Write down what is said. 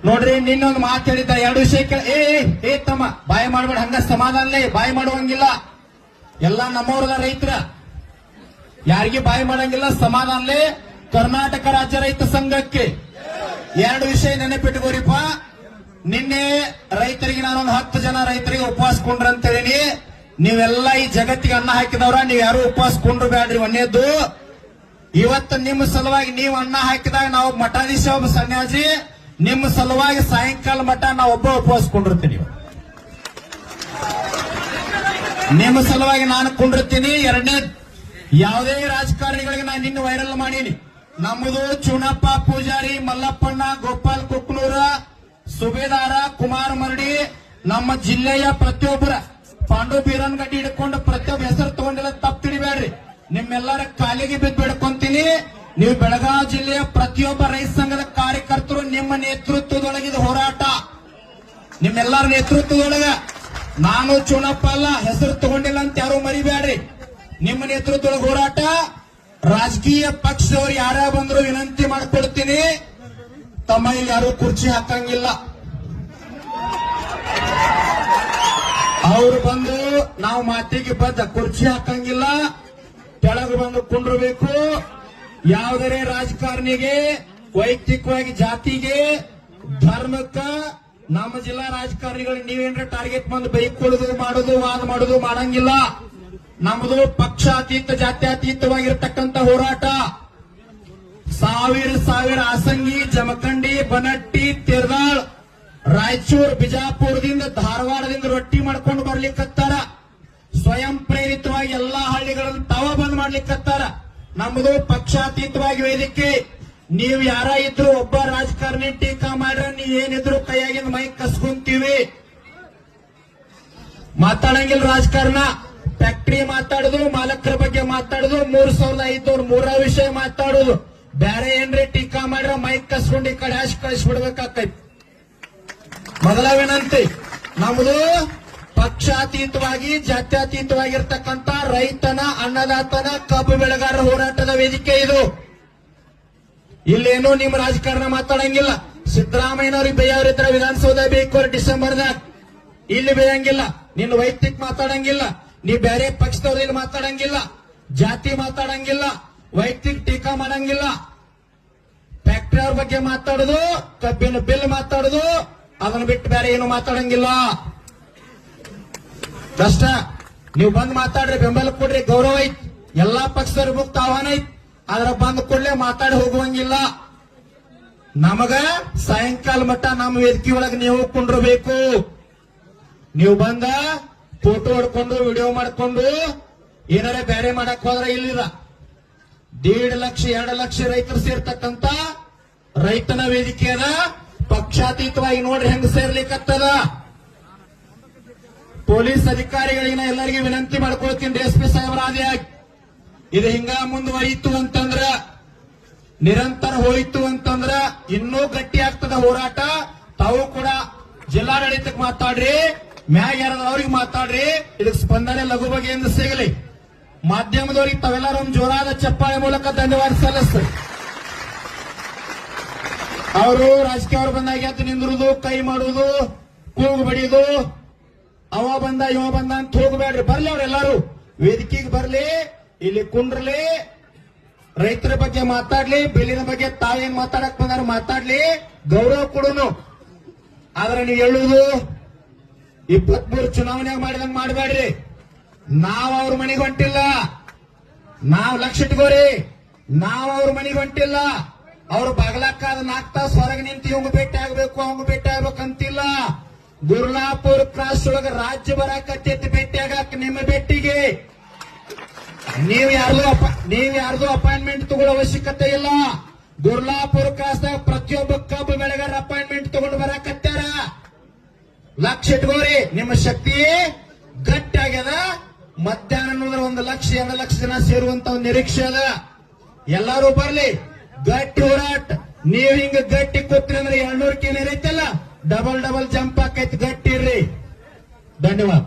ನೋಡ್ರಿ ನಿನ್ನೊಂದು ಮಾತು ಹೇಳಿದ್ದ 2 ವಿಷಯ ಏ ತಮ್ಮ ಬಾಯಿ ಮಾಡ್ಬೇಡ, ಹಂಗ ಸಮಾಧಾನಲೇ ಬಾಯಿ ಮಾಡುವಂಗಿಲ್ಲ. ಎಲ್ಲ ನಮ್ಮವ್ರದ ರೈತರ ಯಾರಿಗೆ ಬಾಯಿ ಮಾಡಂಗಿಲ್ಲ. ಸಮಾಧಾನಲೇ ಕರ್ನಾಟಕ ರಾಜ್ಯ ರೈತ ಸಂಘಕ್ಕೆ 2 ವಿಷಯ ನೆನಪಿಟ್ಕೋರಿಪ್ಪ. ನಿನ್ನೆ ರೈತರಿಗೆ ನಾನೊಂದು 10 ಜನ ರೈತರಿಗೆ ಉಪವಾಸ ಕೊಂಡ್ರ ಅಂತ ಹೇಳೀನಿ. ನೀವೆಲ್ಲ ಈ ಜಗತ್ತಿಗೆ ಅನ್ನ ಹಾಕಿದವ್ರ, ನೀವ್ ಯಾರು ಉಪವಾಸ ಕೊಂಡ್ರು ಬ್ಯಾಡ್ರಿ. ಒಂದೇದ್ದು, ಇವತ್ತು ನಿಮ್ಮ ಸಲುವಾಗಿ ನೀವು ಅನ್ನ ಹಾಕಿದಾಗ ನಾವು ಮಠಾಧೀಶ ಒಬ್ಬ ಸನ್ಯಾಸಿ, ನಿಮ್ಮ ಸಲುವಾಗಿ ಸಾಯಂಕಾಲ ಮಠ ನಾವು ಒಬ್ಬ ಉಪವಾಸ ಕೊಂಡಿರ್ತೀನಿ. ನಿಮ್ಮ ಸಲುವಾಗಿ ನಾನು ಕೊಂಡಿರ್ತೀನಿ. ಎರಡನೇ, ಯಾವುದೇ ರಾಜಕಾರಣಿಗಳಿಗೆ ನಾನು ನಿನ್ನ ವೈರಲ್ ಮಾಡೀನಿ. ನಮ್ಮದು ಚುಣಪ್ಪ ಪೂಜಾರಿ, ಮಲ್ಲಪ್ಪಣ್ಣ, ಗೋಪಾಲ್ ಕುಕ್ನೂರ, ಸುಬೇದಾರ, ಕುಮಾರ್ ಮರಡಿ, ನಮ್ಮ ಜಿಲ್ಲೆಯ ಪ್ರತಿಯೊಬ್ಬರ ಪಾಂಡು ಬೀರನ್ಗಡ್ಡಿ ಹಿಡ್ಕೊಂಡು ಪ್ರತಿಯೊಬ್ಬ ಹೆಸರು ತಗೊಂಡಿಲ್ಲ, ತಪ್ಪು ತಿಳಿಬೇಡ್ರಿ. ನಿಮ್ಮೆಲ್ಲರ ಕಾಲಿಗೆ ಬಿದ್ದು ಬಿಡ್ಕೊಂತೀನಿ. ನೀವು ಬೆಳಗಾವಿ ಜಿಲ್ಲೆಯ ಪ್ರತಿಯೊಬ್ಬ ರೈತ ಸಂಘದ ಕಾರ್ಯಕರ್ತರು ನಿಮ್ಮ ನೇತೃತ್ವದೊಳಗಿದ ಹೋರಾಟ, ನಿಮ್ಮೆಲ್ಲರ ನೇತೃತ್ವದೊಳಗ. ನಾನು ಚುಣಪ್ಪ ಅಲ್ಲ, ಹೆಸರು ತಗೊಂಡಿಲ್ಲ ಅಂತ ಯಾರು ಮರಿಬೇಡ್ರಿ. ನಿಮ್ಮ ನೇತೃತ್ವದೊಳಗೆ ಹೋರಾಟ. ರಾಜಕೀಯ ಪಕ್ಷದವರು ಯಾರ ಬಂದ್ರು ವಿನಂತಿ ಮಾಡ್ಕೊಡ್ತೀನಿ, ತಮ್ಮ ಇಲ್ಲಿ ಯಾರು ಕುರ್ಚಿ ಹಾಕಂಗಿಲ್ಲ. ಅವ್ರು ಬಂದು ನಾವು ಮಾತಿಗೆ ಬದ್ಧ, ಕುರ್ಚಿ ಹಾಕಂಗಿಲ್ಲ. ಕೆಳಗೆ ಬಂದು ಕುಂಡ್ರಬೇಕು. ಯಾವುದೇ ರಾಜಕಾರಣಿಗೆ ವೈಯಕ್ತಿಕವಾಗಿ ಜಾತಿಗೆ ಧರ್ಮಕ್ಕ ನಮ್ಮ ಜಿಲ್ಲಾ ರಾಜಕಾರಣಿಗಳು ನೀವೇನ್ರ ಟಾರ್ಗೆಟ್ ಬಂದು ಬೈಕೊಳ್ಳೋದು ಮಾಡೋದು ವಾದ ಮಾಡೋದು ಮಾಡಂಗಿಲ್ಲ. ನಮ್ಮದು ಪಕ್ಷಾತೀತ ಜಾತ್ಯತೀತವಾಗಿರ್ತಕ್ಕಂಥ ಹೋರಾಟ. ಸಾವಿರ ಆಸಂಗಿ, ಜಮಖಂಡಿ, ಬನಟ್ಟಿ, ತಿರ್ದಾಳ್, ರಾಯಚೂರು, ಬಿಜಾಪುರದಿಂದ, ಧಾರವಾಡದಿಂದ ರೊಟ್ಟಿ ಮಾಡ್ಕೊಂಡು ಬರ್ಲಿಕ್ಕತ್ತಾರ. ಸ್ವಯಂ ಪ್ರೇರಿತವಾಗಿ ಎಲ್ಲಾ ಹಳ್ಳಿಗಳನ್ನು ತಾವ ಬಂದ್ ಮಾಡ್ಲಿಕ್ಕತ್ತಾರ. ನಮ್ಮದು ಪಕ್ಷಾತೀತವಾಗಿ ವೇದಿಕೆ. ನೀವು ಯಾರ ಇದ್ರು ಒಬ್ಬ ರಾಜಕಾರಣಿ ಟೀಕಾ ಮಾಡ್ರ, ನೀವ್ ಏನಿದ್ರು ಕೈಯಾಗಿಂದ ಮೈ ಕಸ್ಕೊಂತೀವಿ. ಮಾತಾಡಂಗಿಲ್ಲ ರಾಜಕಾರಣ. ಫ್ಯಾಕ್ಟರಿ ಮಾತಾಡುದು, ಮಾಲಕರ ಬಗ್ಗೆ ಮಾತಾಡುದು, 3500 ಮೂರ ವಿಷಯ ಮಾತಾಡುದು. ಬೇರೆ ಏನ್ರಿ ಟೀಕಾ ಮಾಡ್ರ ಮೈಕ್ ಕಸ್ಕೊಂಡು ಈ ಕಡೆ ಕಳಿಸ್ಬಿಡ್ಬೇಕಾಕೈತಿ. ಮೊದಲ ವಿನಂತಿ, ನಮ್ಮದು ಪಕ್ಷಾತೀತವಾಗಿ ಜಾತ್ಯತೀತವಾಗಿರ್ತಕ್ಕಂಥ ರೈತನ, ಅನ್ನದಾತನ, ಕಬ್ಬು ಬೆಳೆಗಾರರ ಹೋರಾಟದ ವೇದಿಕೆ ಇದು. ಇಲ್ಲೇನು ನಿಮ್ಮ ರಾಜಕಾರಣ ಮಾತಾಡಂಗಿಲ್ಲ. ಸಿದ್ದರಾಮಯ್ಯನವ್ರಿಗೆ ಬೇಯವ್ರಿದ್ರ ವಿಧಾನಸೌಧ ಬೇಕು ಡಿಸೆಂಬರ್ದಾಗ, ಇಲ್ಲಿ ಬೇಯಂಗಿಲ್ಲ. ನಿನ್ನ ವೈಯಕ್ತಿಕ ಮಾತಾಡಂಗಿಲ್ಲ. ನೀ ಬೇರೆ ಪಕ್ಷದವ್ರ ಇಲ್ಲಿ ಮಾತಾಡಂಗಿಲ್ಲ. ಜಾತಿ ಮಾತಾಡಂಗಿಲ್ಲ. ವೈಯಕ್ತಿಕ ಟೀಕಾ ಮಾಡಂಗಿಲ್ಲ. ಫ್ಯಾಕ್ಟರಿ ಅವ್ರ ಬಗ್ಗೆ ಮಾತಾಡುದು, ಕಬ್ಬಿನ ಬಿಲ್ ಮಾತಾಡುದು, ಅದನ್ನ ಬಿಟ್ಟು ಬೇರೆ ಏನು ಮಾತಾಡಂಗಿಲ್ಲ. ಕಷ್ಟ. ನೀವು ಬಂದ್ ಮಾತಾಡ್ರಿ, ಬೆಂಬಲ ಕೊಡ್ರಿ, ಗೌರವ ಐತ್. ಎಲ್ಲಾ ಪಕ್ಷದವ್ರ ಮುಕ್ತ ಆಹ್ವಾನ ಐತ್. ಅದ್ರ ಬಂದ್ ಕೂಡಲೇ ಮಾತಾಡಿ ಹೋಗುವಂಗಿಲ್ಲ. ನಮಗ ಸಾಯಂಕಾಲ ಮಟ್ಟ ನಮ್ಮ ವೇದಿಕೆ ಒಳಗೆ ನೀವು ಕುಂಡ್ರಬೇಕು. ನೀವು ಬಂದ ಫೋಟೋ ಹೊಡ್ಕೊಂಡು ವಿಡಿಯೋ ಮಾಡ್ಕೊಂಡು ಏನಾರ ಬೇರೆ ಮಾಡಕ್ ಹೋದ್ರೆ ಇಲ್ಲಿಲ್ಲ. 1.5 ಲಕ್ಷ 2 ಲಕ್ಷ ರೈತರು ಸೇರ್ತಕ್ಕಂತ ರೈತನ ವೇದಿಕೆ ಅದ. ಪಕ್ಷಾತೀತವಾಗಿ ನೋಡ್ರಿ ಹೆಂಗ್ ಸೇರ್ಲಿಕ್ಕತ್ತದ. ಪೊಲೀಸ್ ಅಧಿಕಾರಿಗಳಿಗೆ ಎಲ್ಲರಿಗೆ ವಿನಂತಿ ಮಾಡ್ಕೊಳ್ತೀನಿ, ಡಿಎಸ್ಪಿ ಸಾಹೇಬರಾದಿಯಾಗಿ ಇದು ಹಿಂಗ ಮುಂದುವರಿಯಿತು ಅಂತಂದ್ರ, ನಿರಂತರ ಹೋಯಿತು ಅಂತಂದ್ರ ಇನ್ನೂ ಗಟ್ಟಿ ಆಗ್ತದ ಹೋರಾಟ. ತಾವು ಕೂಡ ಜಿಲ್ಲಾಡಳಿತಕ್ಕೆ ಮಾತಾಡ್ರಿ, ಮ್ಯಾಗ ಯಾರದವ್ರಿಗೆ ಮಾತಾಡ್ರಿ. ಇದಕ್ಕೆ ಸ್ಪಂದನೆ ಲಘು ಬಗೆಯಿಂದ ಸಿಗಲಿ. ಮಾಧ್ಯಮದವರಿಗೆ ತಾವೆಲ್ಲರೂ ಒಂದು ಜೋರಾದ ಚಪ್ಪಾಳೆ ಮೂಲಕ ಧನ್ಯವಾದ ಸಲ್ಲಿಸ್ತಾರೆ. ಅವರು ರಾಜಕೀಯ ಬಂದಾಗ ಎದ್ದು ನಿಂದಿರುವುದು, ಕೈ ಮಾಡುವುದು, ಕೂಗು ಬಡಿಯುವುದು, ಅವ ಬಂದ ಇವ ಬಂದ ಅಂತ ಹೋಗಬೇಡ್ರಿ. ಬರ್ಲಿ ಅವ್ರೆಲ್ಲರೂ ವೇದಿಕೆಗೆ ಬರ್ಲಿ, ಇಲ್ಲಿ ಕುಂಡ್ರಲಿ, ರೈತರ ಬಗ್ಗೆ ಮಾತಾಡ್ಲಿ, ಬಿಲ್ಲಿನ ಬಗ್ಗೆ ತಾವೇನ್ ಮಾತಾಡಕ್ ಬಂದಾರ ಮಾತಾಡ್ಲಿ, ಗೌರವ ಕೊಡೋನು. ಆದ್ರೆ ನೀವು ಹೇಳುವುದು 23 ಚುನಾವಣೆ ಮಾಡಿದಂಗ ಮಾಡಬೇಡ್ರಿ. ನಾವ್ ಅವ್ರ ಮನೆಗೆ ಹೊಂಟಿಲ್ಲ. ನಾವ್ ಲಕ್ಷ ಇಟ್ಕೋರಿ, ನಾವ್ ಅವ್ರ ಮನೆಗೆ ಹೊಂಟಿಲ್ಲ. ಅವ್ರು ಬಾಗಲಕ್ಕಾದ 4 ತಾಸು ಹೊರಗೆ ನಿಂತು ಇವಂಗ ಭೇಟಿ ಆಗ್ಬೇಕು, ಅವಂಗ ಭೇಟಿ ಆಗ್ಬೇಕಂತಿಲ್ಲ. ಗುರ್ಲಾಪುರ ಕ್ರಾಸ್ ಒಳಗ ರಾಜ್ಯ ಬರಾಕತ್ತೈತಿ ಭೇಟಿ ಆಗಾಕ. ನಿಮ್ಮ ಭೇಟಿಗೆ ನೀವ್ ಯಾರ್ದು ಅಪಾಯಿಂಟ್ಮೆಂಟ್ ತಗೊಳ್ಳೋ ಅವಶ್ಯಕತೆ ಇಲ್ಲ. ಗುರ್ಲಾಪುರ ಕ್ರಾಸ್ದಾಗ ಪ್ರತಿಯೊಬ್ಬ ಕಬ್ಬು ಬೆಳೆಗಾರ ಅಪಾಯಿಂಟ್ಮೆಂಟ್ ತಗೊಂಡು ಬರಾಕತ್ತಾರ. ಲಕ್ಷ ಇಟ್ಕೋರಿ, ನಿಮ್ಮ ಶಕ್ತಿ ಗಟ್ಟಿ ಆಗ್ಯದ. ಮಧ್ಯಾಹ್ನ ನೋಡ್ರೆ 1 ಲಕ್ಷ 2 ಲಕ್ಷ ಜನ ಸೇರುವಂತ ಒಂದು ನಿರೀಕ್ಷೆ ಅದ. ಎಲ್ಲರೂ ಬರ್ಲಿ, ಗಟ್ಟಿ ಹೋರಾಟ. ನೀವ್ ಹಿಂಗ ಗಟ್ಟಿ ಕೂತ್ರಿ ಅಂದ್ರೆ 200 ಕ್ಕೆ ಏನಿರೈತಲ್ಲ, ಡಬಲ್ ಜಂಪ್ ಆಕೈತಿ. ಗಟ್ಟಿ ಇರ್ರಿ. ಧನ್ಯವಾದ.